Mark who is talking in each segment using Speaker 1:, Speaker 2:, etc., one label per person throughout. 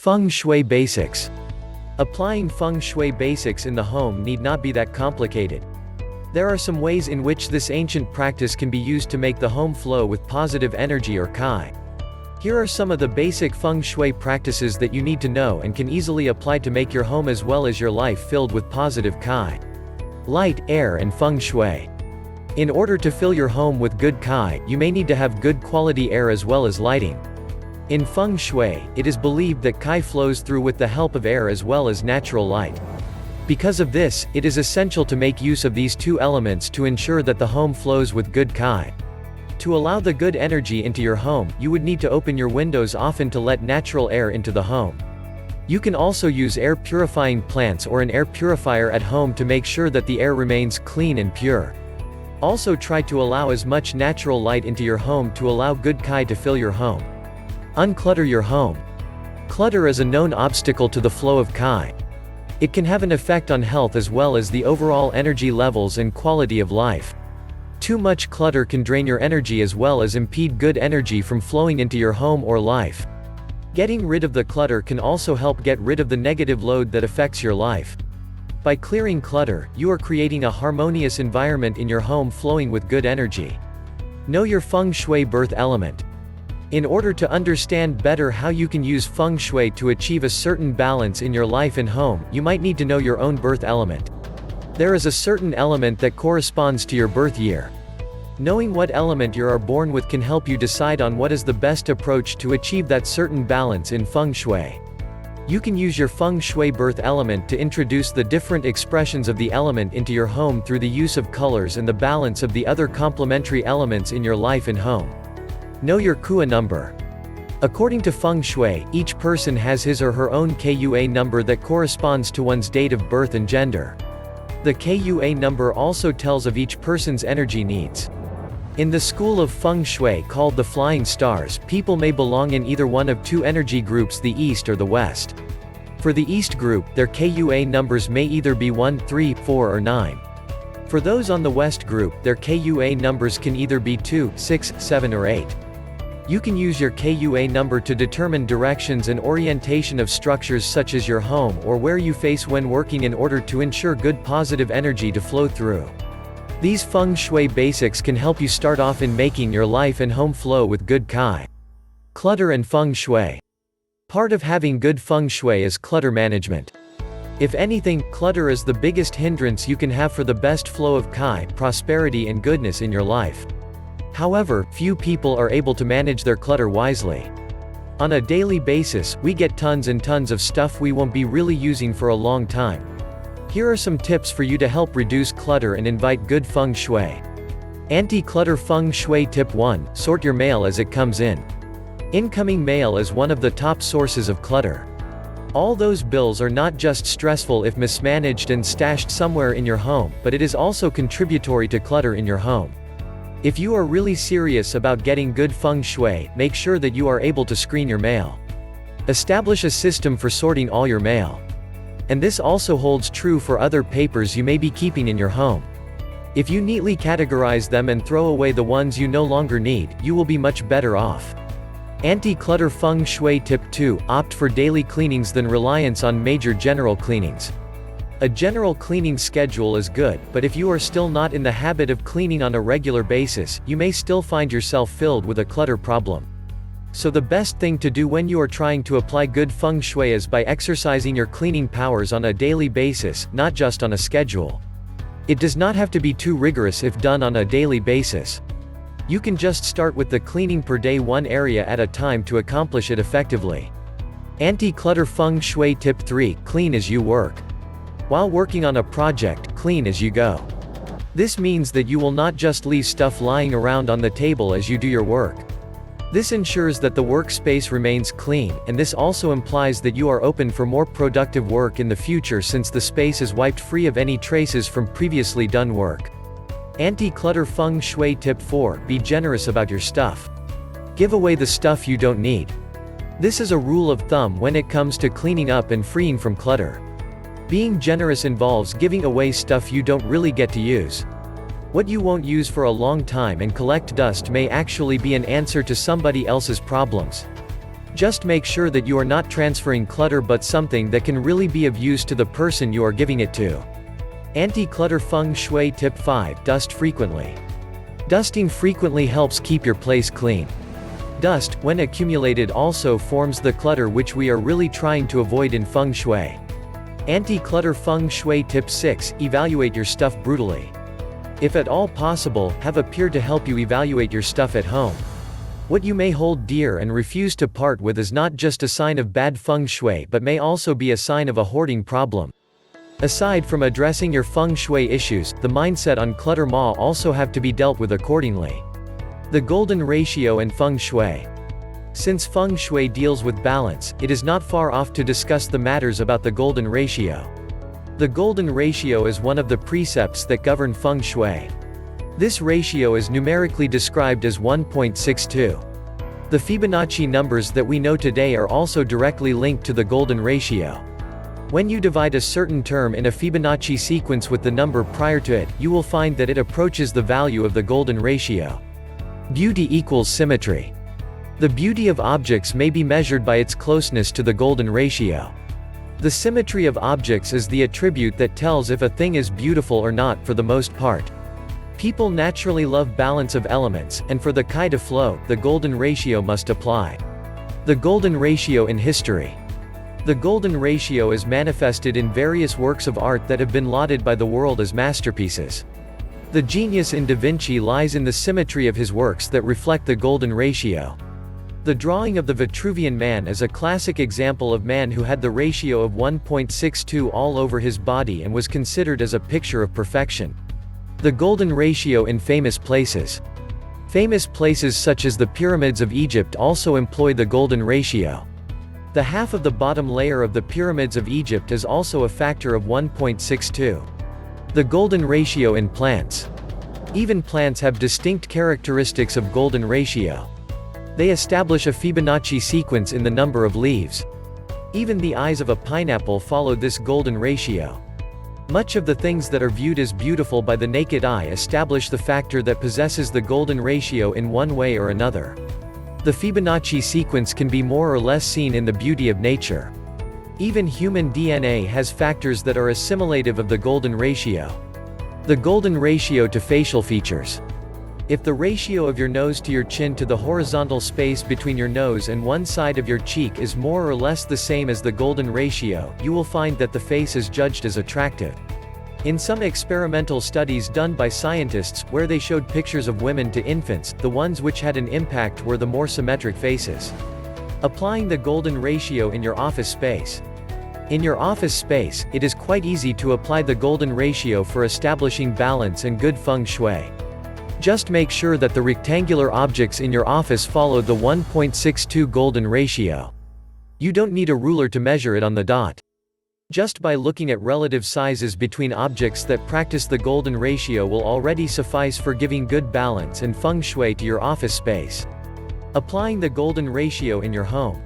Speaker 1: Feng Shui Basics. Applying Feng Shui basics in the home need not be that complicated. There are some ways in which this ancient practice can be used to make the home flow with positive energy or Kai. Here are some of the basic Feng Shui practices that you need to know and can easily apply to make your home as well as your life filled with positive Kai. Light, air and Feng Shui. In order to fill your home with good Kai, you may need to have good quality air as well as lighting. In Feng Shui, it is believed that Kai flows through with the help of air as well as natural light. Because of this, it is essential to make use of these two elements to ensure that the home flows with good Kai. To allow the good energy into your home, you would need to open your windows often to let natural air into the home. You can also use air purifying plants or an air purifier at home to make sure that the air remains clean and pure. Also try to allow as much natural light into your home to allow good Kai to fill your home. Unclutter your home. Clutter is a known obstacle to the flow of Kai. It can have an effect on health as well as the overall energy levels and quality of life. Too much clutter can drain your energy as well as impede good energy from flowing into your home or life. Getting rid of the clutter can also help get rid of the negative load that affects your life. By clearing clutter, you are creating a harmonious environment in your home flowing with good energy. Know your Feng Shui birth element. In order to understand better how you can use Feng Shui to achieve a certain balance in your life and home, you might need to know your own birth element. There is a certain element that corresponds to your birth year. Knowing what element you are born with can help you decide on what is the best approach to achieve that certain balance in Feng Shui. You can use your Feng Shui birth element to introduce the different expressions of the element into your home through the use of colors and the balance of the other complementary elements in your life and home. Know your Kua number. According to Feng Shui, each person has his or her own Kua number that corresponds to one's date of birth and gender. The Kua number also tells of each person's energy needs. In the school of Feng Shui called the Flying Stars, people may belong in either one of two energy groups, the East or the West. For the East group, their Kua numbers may either be 1, 3, 4 or 9. For those on the West group, their Kua numbers can either be 2, 6, 7 or 8. You can use your Kua number to determine directions and orientation of structures such as your home or where you face when working in order to ensure good positive energy to flow through. These Feng Shui basics can help you start off in making your life and home flow with good Kai. Clutter and Feng Shui. Part of having good Feng Shui is clutter management. If anything, clutter is the biggest hindrance you can have for the best flow of Kai, prosperity and goodness in your life. However, few people are able to manage their clutter wisely. On a daily basis, we get tons and tons of stuff we won't be really using for a long time. Here are some tips for you to help reduce clutter and invite good Feng Shui. Anti-clutter Feng Shui Tip 1: Sort your mail as it comes in. Incoming mail is one of the top sources of clutter. All those bills are not just stressful if mismanaged and stashed somewhere in your home, but it is also contributory to clutter in your home. If you are really serious about getting good Feng Shui, make sure that you are able to screen your mail. Establish a system for sorting all your mail. And this also holds true for other papers you may be keeping in your home. If you neatly categorize them and throw away the ones you no longer need, you will be much better off. Anti-clutter Feng Shui Tip 2: Opt for daily cleanings than reliance on major general cleanings. A general cleaning schedule is good, but if you are still not in the habit of cleaning on a regular basis, you may still find yourself filled with a clutter problem. So the best thing to do when you are trying to apply good Feng Shui is by exercising your cleaning powers on a daily basis, not just on a schedule. It does not have to be too rigorous if done on a daily basis. You can just start with the cleaning per day, one area at a time, to accomplish it effectively. Anti-clutter Feng Shui Tip 3: Clean as you work. While working on a project, clean as you go. This means that you will not just leave stuff lying around on the table as you do your work. This ensures that the workspace remains clean, and this also implies that you are open for more productive work in the future since the space is wiped free of any traces from previously done work. Anti-clutter Feng Shui Tip 4: Be generous about your stuff. Give away the stuff you don't need. This is a rule of thumb when it comes to cleaning up and freeing from clutter. Being generous involves giving away stuff you don't really get to use. What you won't use for a long time and collect dust may actually be an answer to somebody else's problems. Just make sure that you are not transferring clutter but something that can really be of use to the person you are giving it to. Anti-clutter Feng Shui Tip 5. Dust frequently. Dusting frequently helps keep your place clean. Dust, when accumulated, also forms the clutter which we are really trying to avoid in Feng Shui. Anti-clutter Feng Shui Tip 6. Evaluate your stuff brutally. If at all possible, have a peer to help you evaluate your stuff at home. What you may hold dear and refuse to part with is not just a sign of bad Feng Shui but may also be a sign of a hoarding problem. Aside from addressing your Feng Shui issues, the mindset on clutter may also have to be dealt with accordingly. The golden ratio and Feng Shui. Since Feng Shui deals with balance, it is not far off to discuss the matters about the golden ratio. The golden ratio is one of the precepts that govern Feng Shui. This ratio is numerically described as 1.62. The Fibonacci numbers that we know today are also directly linked to the golden ratio. When you divide a certain term in a Fibonacci sequence with the number prior to it, you will find that it approaches the value of the golden ratio. Beauty equals symmetry. The beauty of objects may be measured by its closeness to the golden ratio. The symmetry of objects is the attribute that tells if a thing is beautiful or not for the most part. People naturally love balance of elements, and for the Kai to flow, the golden ratio must apply. The golden ratio in history. The golden ratio is manifested in various works of art that have been lauded by the world as masterpieces. The genius in Da Vinci lies in the symmetry of his works that reflect the golden ratio. The drawing of the Vitruvian Man is a classic example of man who had the ratio of 1.62 all over his body and was considered as a picture of perfection. The golden ratio in famous places. Famous places such as the pyramids of Egypt also employ the golden ratio. The half of the bottom layer of the pyramids of Egypt is also a factor of 1.62. The golden ratio in plants. Even plants have distinct characteristics of golden ratio. They establish a Fibonacci sequence in the number of leaves. Even the eyes of a pineapple follow this golden ratio. Much of the things that are viewed as beautiful by the naked eye establish the factor that possesses the golden ratio in one way or another. The Fibonacci sequence can be more or less seen in the beauty of nature. Even human DNA has factors that are assimilative of the golden ratio. The golden ratio to facial features. If the ratio of your nose to your chin to the horizontal space between your nose and one side of your cheek is more or less the same as the golden ratio, you will find that the face is judged as attractive. In some experimental studies done by scientists, where they showed pictures of women to infants, the ones which had an impact were the more symmetric faces. Applying the golden ratio in your office space. In your office space, it is quite easy to apply the golden ratio for establishing balance and good Feng Shui. Just make sure that the rectangular objects in your office follow the 1.62 golden ratio. You don't need a ruler to measure it on the dot. Just by looking at relative sizes between objects that practice the golden ratio will already suffice for giving good balance and Feng Shui to your office space. Applying the golden ratio in your home.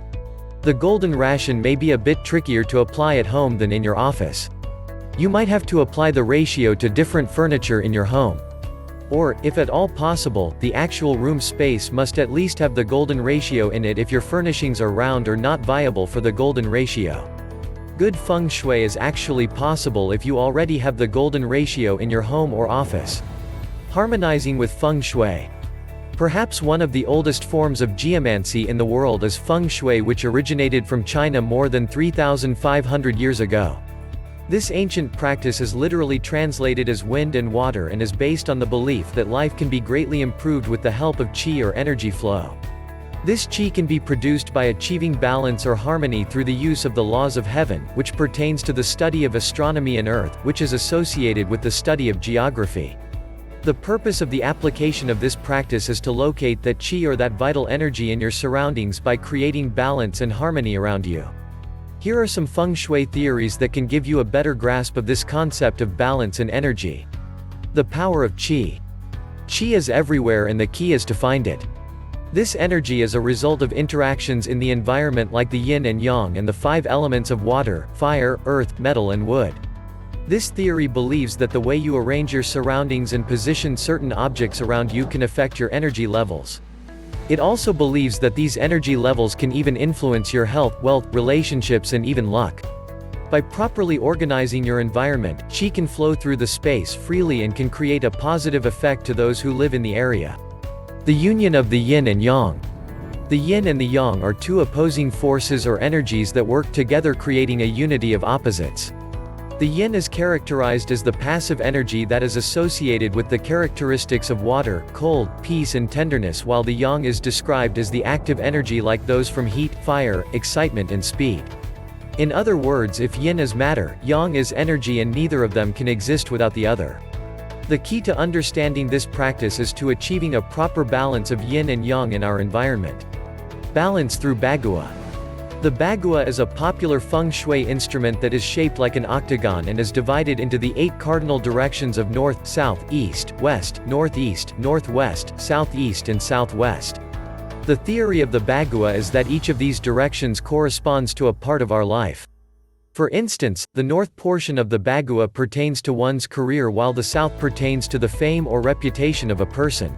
Speaker 1: The golden ration may be a bit trickier to apply at home than in your office. You might have to apply the ratio to different furniture in your home. Or, if at all possible, the actual room space must at least have the golden ratio in it if your furnishings are round or not viable for the golden ratio. Good Feng Shui is actually possible if you already have the golden ratio in your home or office. Harmonizing with Feng Shui. Perhaps one of the oldest forms of geomancy in the world is Feng Shui, which originated from China more than 3,500 years ago. This ancient practice is literally translated as wind and water and is based on the belief that life can be greatly improved with the help of qi or energy flow. This qi can be produced by achieving balance or harmony through the use of the laws of heaven, which pertains to the study of astronomy and earth, which is associated with the study of geography. The purpose of the application of this practice is to locate that qi or that vital energy in your surroundings by creating balance and harmony around you. Here are some Feng Shui theories that can give you a better grasp of this concept of balance and energy. The power of qi. Qi is everywhere and the key is to find it. This energy is a result of interactions in the environment like the yin and yang and the 5 elements of water, fire, earth, metal and wood. This theory believes that the way you arrange your surroundings and position certain objects around you can affect your energy levels. It also believes that these energy levels can even influence your health, wealth, relationships and even luck. By properly organizing your environment, qi can flow through the space freely and can create a positive effect to those who live in the area. The union of the yin and yang. The yin and the yang are two opposing forces or energies that work together, creating a unity of opposites. The yin is characterized as the passive energy that is associated with the characteristics of water, cold, peace and tenderness, while the yang is described as the active energy like those from heat, fire, excitement and speed. In other words, if yin is matter, yang is energy, and neither of them can exist without the other. The key to understanding this practice is to achieving a proper balance of yin and yang in our environment. Balance through bagua. The bagua is a popular feng shui instrument that is shaped like an octagon and is divided into the 8 cardinal directions of north, south, east, west, northeast, northwest, southeast and southwest. The theory of the bagua is that each of these directions corresponds to a part of our life. For instance, the north portion of the bagua pertains to one's career, while the south pertains to the fame or reputation of a person.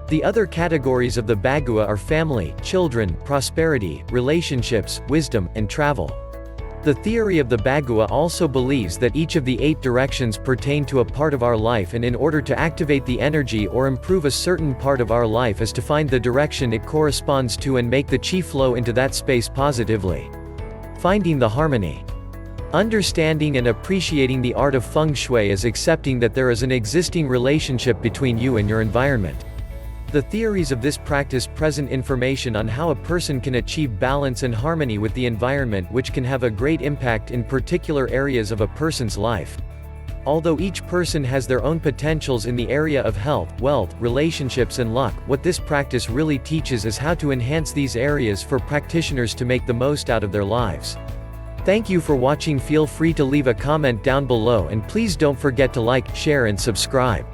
Speaker 1: The other categories of the bagua are family, children, prosperity, relationships, wisdom, and travel. The theory of the bagua also believes that each of the 8 directions pertain to a part of our life, and in order to activate the energy or improve a certain part of our life is to find the direction it corresponds to and make the qi flow into that space positively. Finding the harmony. Understanding and appreciating the art of feng shui is accepting that there is an existing relationship between you and your environment. The theories of this practice present information on how a person can achieve balance and harmony with the environment, which can have a great impact in particular areas of a person's life. Although each person has their own potentials in the area of health, wealth, relationships and luck, what this practice really teaches is how to enhance these areas for practitioners to make the most out of their lives. Thank you for watching. Feel free to leave a comment down below, and please don't forget to like, share and subscribe.